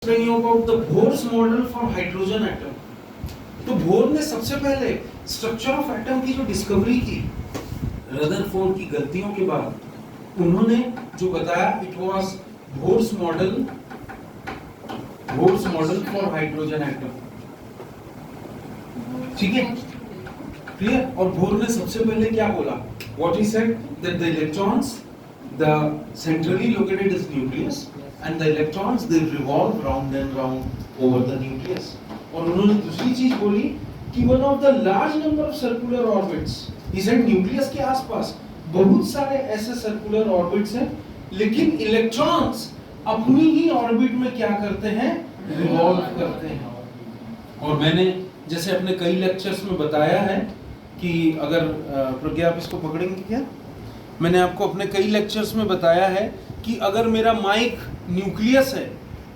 Explain you about the Bohr's model for hydrogen atom. तो bore ने सबसे पहले स्ट्रक्चर ऑफ एटम की जो डिस्कवरी की रदरफोर्ड की गलतियों के बाद उन्होंने जो बताया it was Bohr's model for hydrogen atom. ठीक है, क्लियर। और बोर ने सबसे पहले क्या बोला? What he said that the electrons the centrally located is nucleus and the electrons they revolve round and round over the nucleus। और उन्होंने दूसरी चीज बोली कि one of the large number of circular orbits, he said nucleus के आसपास बहुत सारे ऐसे सर्कुलर ऑर्बिट्स हैं, लेकिन इलेक्ट्रॉन्स अपनी ही ऑर्बिट में क्या करते हैं? रिवॉल्व करते हैं। और मैंने जैसे अपने कई लेक्चर्स में बताया है कि अगर प्रज्ञा आप इसको पकड़ेंगे क्या, मैंने आपको अपने कई लेक्चर्स में बताया है कि अगर मेरा माइक न्यूक्लियस है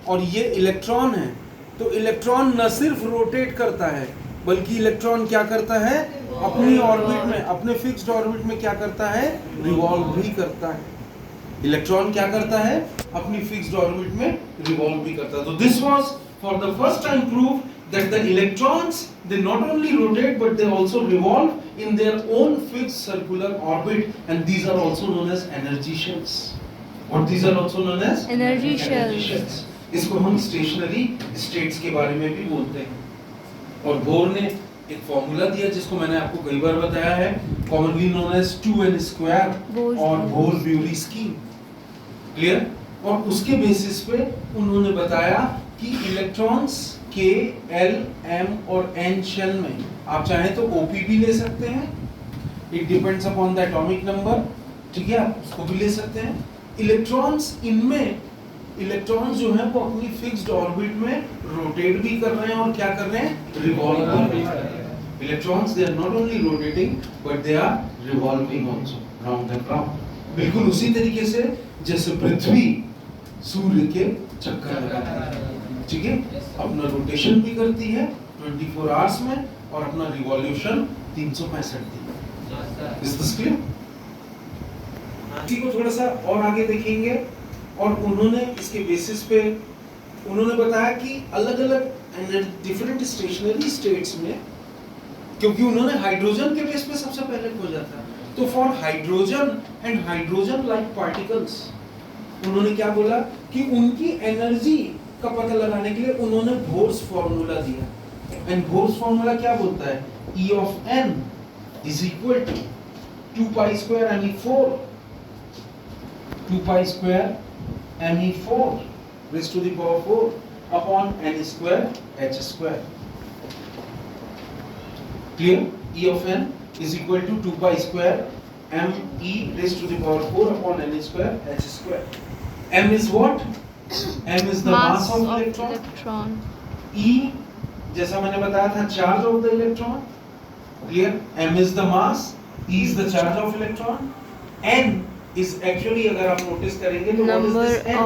और ये इलेक्ट्रॉन है, तो इलेक्ट्रॉन न सिर्फ रोटेट करता है बल्कि इलेक्ट्रॉन क्या करता है? अपनी ऑर्बिट में, अपने फिक्स्ड ऑर्बिट में क्या करता है? रिवॉल्व भी करता है। इलेक्ट्रॉन क्या करता है? अपनी फिक्स्ड ऑर्बिट में रिवॉल्व भी करता है। तो this was for the first time prove that the electrons they not only rotate but they also revolve in their own fixed circular orbit, and these are also known as energy shells। What these are also known as energy shells। इसको हम stationery states के बारे में भी बोलते हैं। और bore ने एक फॉर्मूला दिया जिसको मैंने आपको कई बार बताया है, कॉमनली नोन एज 2n² और बोर-ब्यूरी स्कीम। क्लियर। और उसके बेसिस पे उन्होंने बताया कि इलेक्ट्रॉन्स K, L, M और N शेल में आप चाहें तो OP भी ले सकते हैं, it depends upon the atomic number. ठीक है, आप उसको भी ले सकते हैं। इलेक्ट्रॉन्स इनमें इलेक्ट्रॉन्स जो हैं वो अपनी फिक्स्ड ऑर्बिट में रोटेट भी कर रहे हैं और क्या कर रहे हैं? रिवॉल्व भी कर रहे हैं। Electrons they are not only rotating but they are revolving also round and round, बिल्कुल उसी तरीके से जैसे पृथ्वी सूर्य के चक्कर लगाती है। ठीक है, अपना रोटेशन भी करती है 24 आवर्स में और अपना रिवॉल्यूशन 365 दिन। Is this clear? इसी को थोड़ा सा और आगे देखेंगे। और उन्होंने इसके बेसिस पे उन्होंने बताया कि अलग-अलग डिफरेंट स्टेशनरी स्टेट्स में, क्योंकि उन्होंने हाइड्रोजन के बेस पे सबसे पहले खोजा था, तो for hydrogen and hydrogen like particles उन्होंने क्या बोला कि उनकी एनर्जी का पता लगाने के लिए उन्होंने बोर्स फार्मूला दिया। एंड बोर्स फार्मूला क्या बोलता है? E of n is equal to 2 pi square me4 raised to the power 4 upon n square h square। Clear? E of n is equal to 2 pi square me raised to the power 4 upon n square h square। m is what? m is the mass of electron। e जैसा मैंने बताया था charge of the electron. Clear? m is the mass, e is the charge of electron, n is actually, अगर आप notice करेंगे तो what is this n?